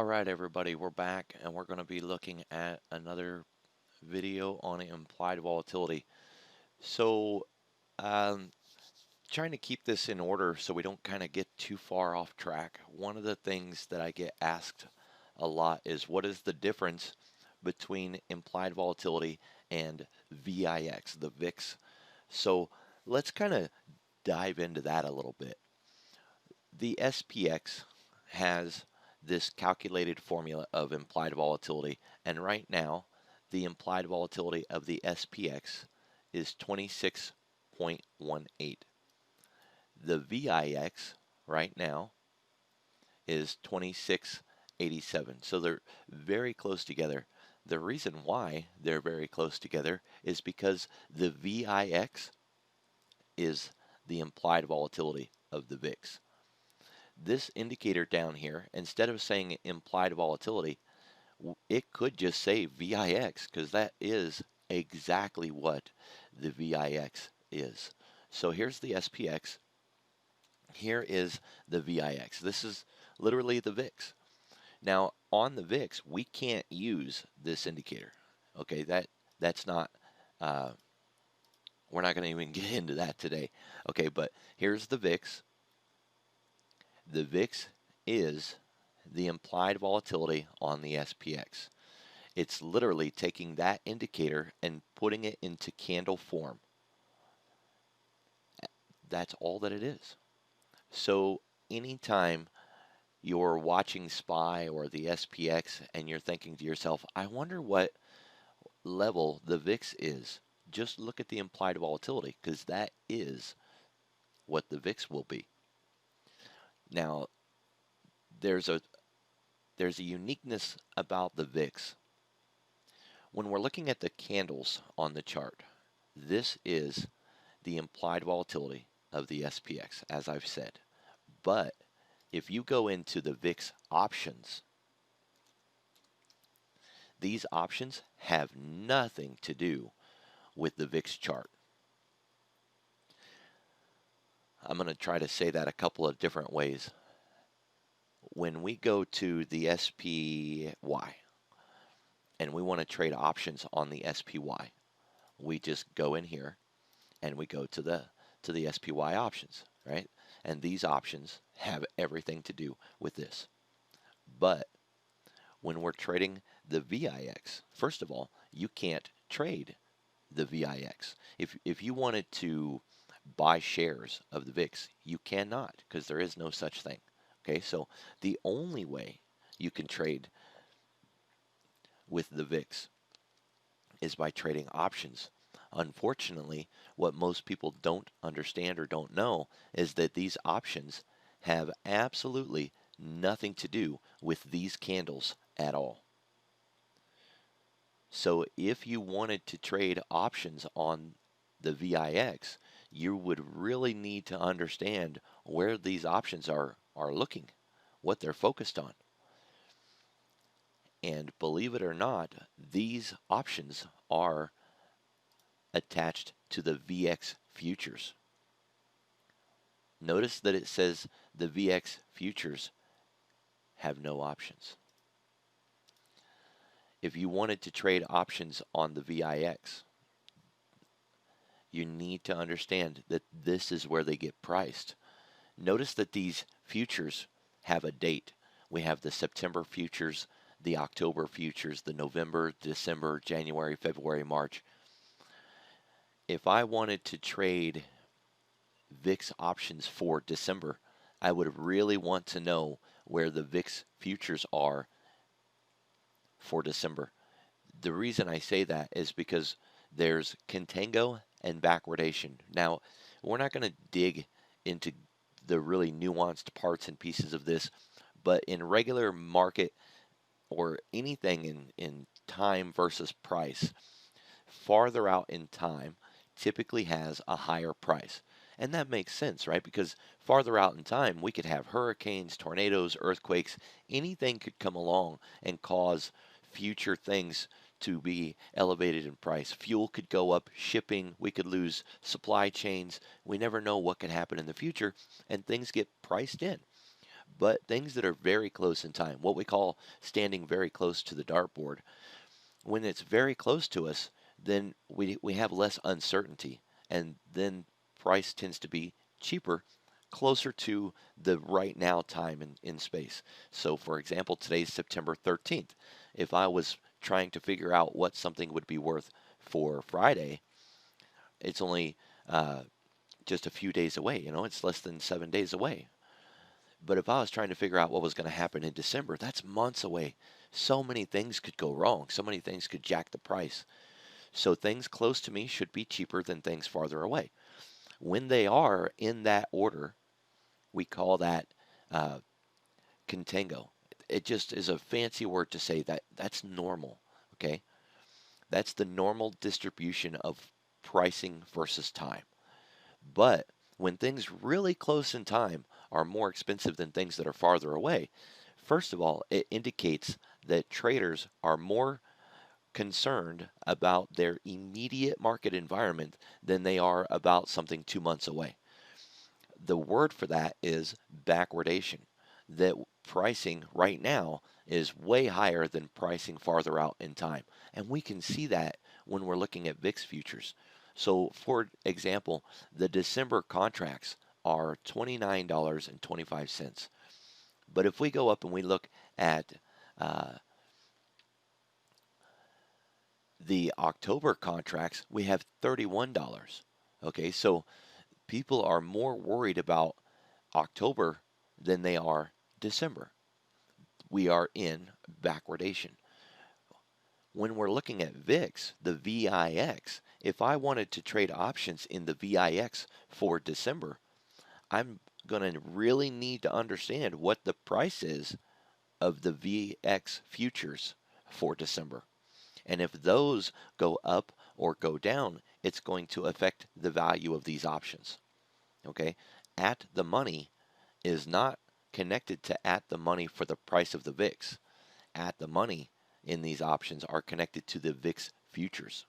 All right, everybody, we're back and we're going to be looking at another video on implied volatility. So, um, trying to keep this in order so we don't kind of get too far off track. One of the things that I get asked a lot is what is the difference between implied volatility and VIX, the VIX? So, let's kind of dive into that a little bit. The SPX has this calculated formula of implied volatility, and right now the implied volatility of the SPX is 26.18. The VIX right now is 26.87. So they're very close together. The reason why they're very close together is because the VIX is the implied volatility of the VIX. This indicator down here, instead of saying implied volatility, it could just say VIX because that is exactly what the VIX is. So here's the SPX. Here is the VIX. This is literally the VIX. Now on the VIX, we can't use this indicator. Okay, that's not. We're not going to even get into that today. Okay, but here's the VIX. The VIX is the implied volatility on the SPX. It's literally taking that indicator and putting it into candle form. That's all that it is. So anytime you're watching SPY or the SPX and you're thinking to yourself, I wonder what level the VIX is, just look at the implied volatility because that is what the VIX will be. Now, there's a uniqueness about the VIX. When we're looking at the candles on the chart, this is the implied volatility of the SPX, as I've said. But if you go into the VIX options, these options have nothing to do with the VIX chart. I'm going to try to say that a couple of different ways. When we go to the SPY and we want to trade options on the SPY, we just go in here and we go to the SPY options, right? And these options have everything to do with this. But when we're trading the VIX, first of all, you can't trade the VIX. If you wanted to buy shares of the VIX, you cannot because there is no such thing. Okay, so the only way you can trade with the VIX is by trading options. Unfortunately, what most people don't understand or don't know is that these options have absolutely nothing to do with these candles at all. So if you wanted to trade options on the VIX, you would really need to understand where these options are looking, what they're focused on. And believe it or not, these options are attached to the VX futures. Notice that it says the VX futures have no options. If you wanted to trade options on the VIX, you need to understand that this is where they get priced. Notice that these futures have a date. We have the September futures, the October futures, the November, December, January, February, March. If I wanted to trade VIX options for December, I would really want to know where the VIX futures are for December. The reason I say that is because there's contango and backwardation. Now, we're not going to dig into the really nuanced parts and pieces of this, but in regular market or anything in time versus price, farther out in time typically has a higher price. And that makes sense, right? Because farther out in time, we could have hurricanes, tornadoes, earthquakes, anything could come along and cause future things to be elevated in price. Fuel could go up, shipping, we could lose supply chains. We never know what could happen in the future, and things get priced in. but things that are very close in time, what we call standing very close to the dartboard. When it's very close to us, then we have less uncertainty, and then price tends to be cheaper closer to the right now time in space. So for example, today's September 13th. If I was trying to figure out what something would be worth for Friday, it's only just a few days away. It's less than 7 days away. But if I was trying to figure out what was going to happen in December, that's months away. So many things could go wrong. So many things could jack the price. So things close to me should be cheaper than things farther away. When they are in that order, we call that contango. It just is a fancy word to say that that's normal. Okay, that's the normal distribution of pricing versus time. But when things really close in time are more expensive than things that are farther away, first of all, it indicates that traders are more concerned about their immediate market environment than they are about something 2 months away. The word for that is backwardation. That pricing right now is way higher than pricing farther out in time. And we can see that when we're looking at VIX futures. So, for example, the December contracts are $29.25. But if we go up and we look at the October contracts, we have $31. Okay, so people are more worried about October than they are December. We are in backwardation. When we're looking at VIX, the VIX, if I wanted to trade options in the VIX for December, I'm going to really need to understand what the price is of the VX futures for December. And if those go up or go down, it's going to affect the value of these options. Okay? At the money is not connected to at the money for the price of the VIX. At the money in these options are connected to the VIX futures.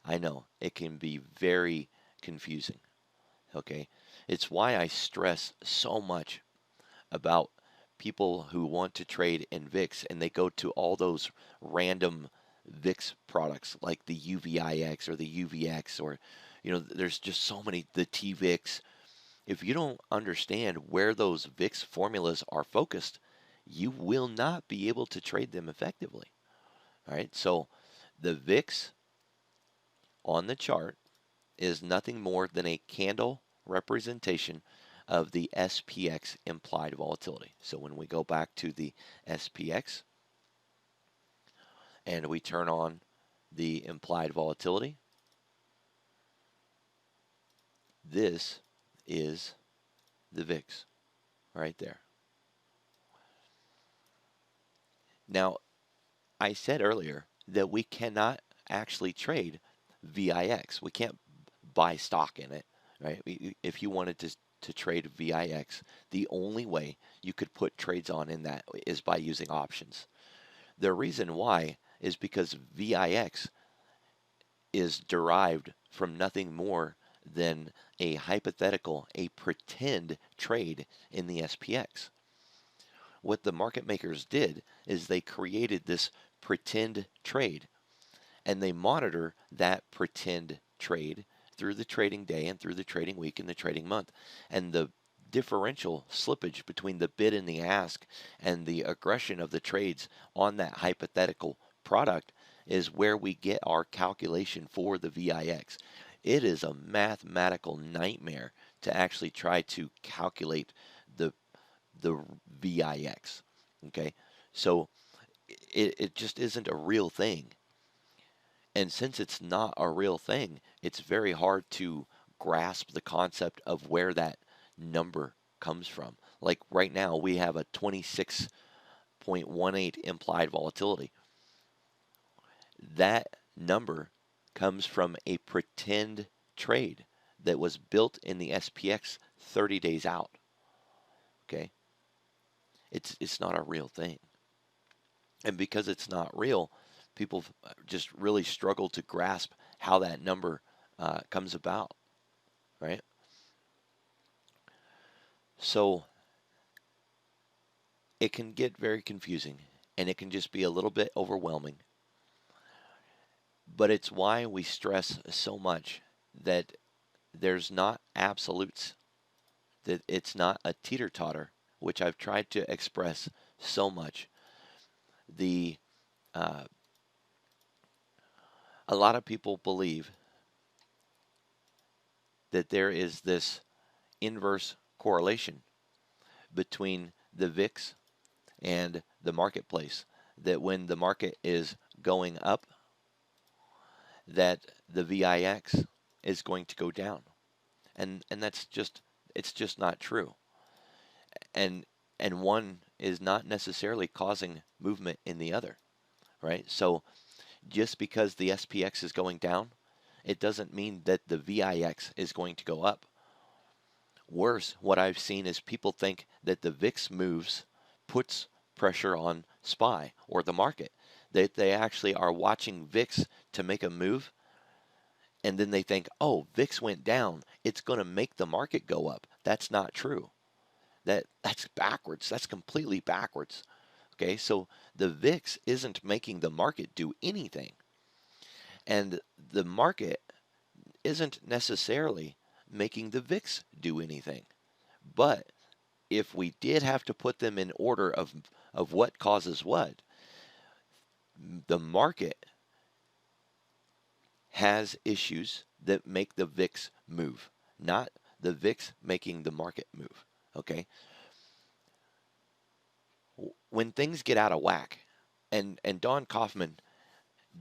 I know it can be very confusing. Okay? It's why I stress so much about people who want to trade in VIX and they go to all those random VIX products like the UVIX or the UVX, or there's just so many, the TVIX. If you don't understand where those VIX formulas are focused, you will not be able to trade them effectively. All right, so the VIX on the chart is nothing more than a candle representation of the SPX implied volatility. So when we go back to the SPX and we turn on the implied volatility, this is the VIX right there. Now, I said earlier that we cannot actually trade VIX. We can't buy stock in it, right? If you wanted to trade VIX, the only way you could put trades on in that is by using options. The reason why is because VIX is derived from nothing more than a hypothetical, a pretend trade in the SPX. What the market makers did is they created this pretend trade, and they monitor that pretend trade through the trading day and through the trading week and the trading month. And the differential slippage between the bid and the ask and the aggression of the trades on that hypothetical product is where we get our calculation for the VIX. It is a mathematical nightmare to actually try to calculate the VIX. Okay, so it just isn't a real thing. And since it's not a real thing, it's very hard to grasp the concept of where that number comes from. Like right now, we have a 26.18 implied volatility. That number comes from a pretend trade that was built in the SPX 30 days out. Okay? It's not a real thing. And because it's not real, people just really struggle to grasp how that number comes about, right? So it can get very confusing and it can just be a little bit overwhelming. But it's why we stress so much that there's not absolutes, that it's not a teeter-totter, which I've tried to express so much. The a lot of people believe that there is this inverse correlation between the VIX and the marketplace, that when the market is going up, that the VIX is going to go down. And that's just, it's just not true. And one is not necessarily causing movement in the other, right? So just because the SPX is going down, it doesn't mean that the VIX is going to go up. Worse, what I've seen is people think that the VIX moves puts pressure on SPY or the market. They actually are watching VIX to make a move, and then they think, oh, VIX went down, it's going to make the market go up. That's not true. That's backwards. That's completely backwards. Okay, so the VIX isn't making the market do anything. And the market isn't necessarily making the VIX do anything. But if we did have to put them in order of what causes what, the market has issues that make the VIX move, not the VIX making the market move. Okay? When things get out of whack, and Don Kaufman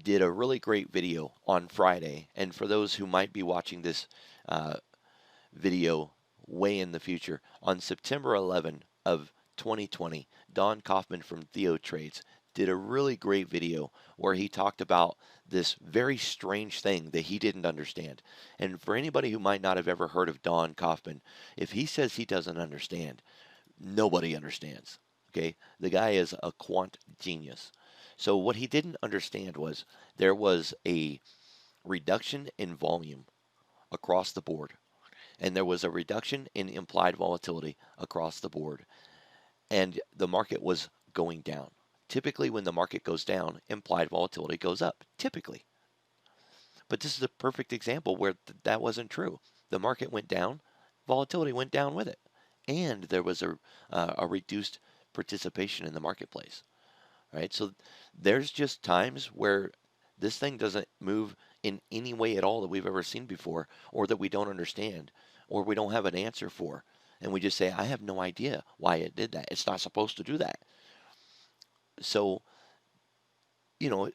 did a really great video on Friday, and for those who might be watching this video way in the future, on September 11 of 2020, Don Kaufman from Theo Trades did a really great video where he talked about this very strange thing that he didn't understand. And for anybody who might not have ever heard of Don Kaufman, if he says he doesn't understand, nobody understands. Okay? The guy is a quant genius. So what he didn't understand was there was a reduction in volume across the board, and there was a reduction in implied volatility across the board, and the market was going down. Typically, when the market goes down, implied volatility goes up, typically. But this is a perfect example where that wasn't true. The market went down, volatility went down with it, and there was a reduced participation in the marketplace. Right? So there's just times where this thing doesn't move in any way at all that we've ever seen before, or that we don't understand, or we don't have an answer for. And we just say, I have no idea why it did that. It's not supposed to do that. So,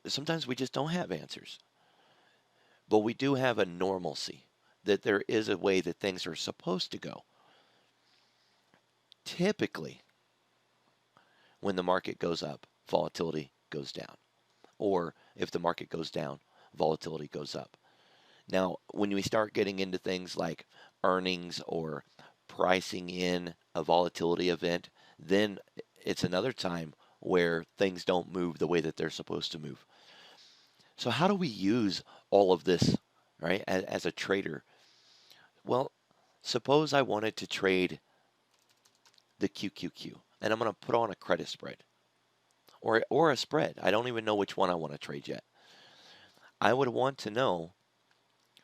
sometimes we just don't have answers. But we do have a normalcy, that there is a way that things are supposed to go. Typically, when the market goes up, volatility goes down. Or if the market goes down, volatility goes up. Now, when we start getting into things like earnings or pricing in a volatility event, then it's another time where things don't move the way that they're supposed to move. So how do we use all of this, right, as a trader? Well, suppose I wanted to trade the QQQ, and I'm going to put on a credit spread. Or a spread. I don't even know which one I want to trade yet. I would want to know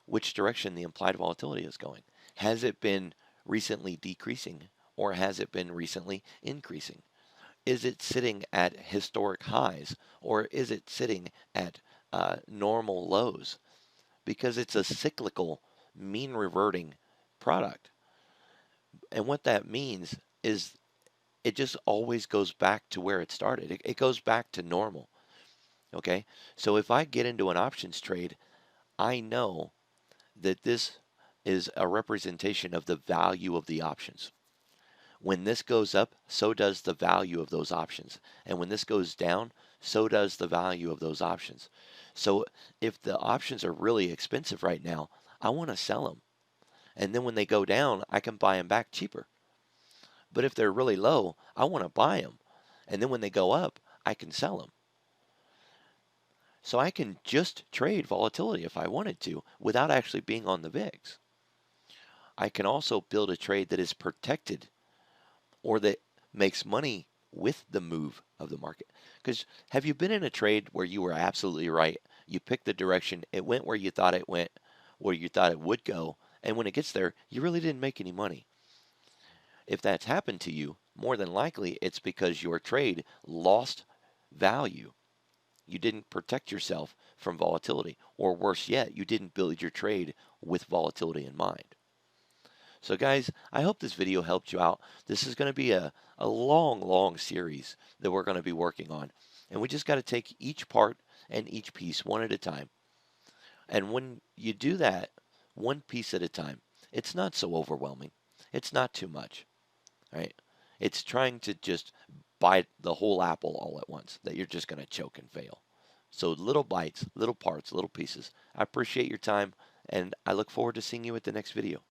which direction the implied volatility is going. Has it been recently decreasing, or has it been recently increasing? Is it sitting at historic highs, or is it sitting at normal lows? Because it's a cyclical, mean reverting product. And what that means is it just always goes back to where it started. It goes back to normal. Okay? So if I get into an options trade, I know that this is a representation of the value of the options. When this goes up, so does the value of those options. And when this goes down, so does the value of those options. So if the options are really expensive right now, I want to sell them. And then when they go down, I can buy them back cheaper. But if they're really low, I want to buy them. And then when they go up, I can sell them. So I can just trade volatility if I wanted to without actually being on the VIX. I can also build a trade that is protected, or that makes money with the move of the market. Because have you been in a trade where you were absolutely right? You picked the direction, it went where you thought it went, where you thought it would go, and when it gets there, you really didn't make any money. If that's happened to you, more than likely it's because your trade lost value. You didn't protect yourself from volatility, or worse yet, you didn't build your trade with volatility in mind. So guys, I hope this video helped you out. This is going to be a long series that we're going to be working on. And we just got to take each part and each piece one at a time. And when you do that, one piece at a time, it's not so overwhelming. It's not too much, right? It's trying to just bite the whole apple all at once that you're just going to choke and fail. So little bites, little parts, little pieces. I appreciate your time, and I look forward to seeing you at the next video.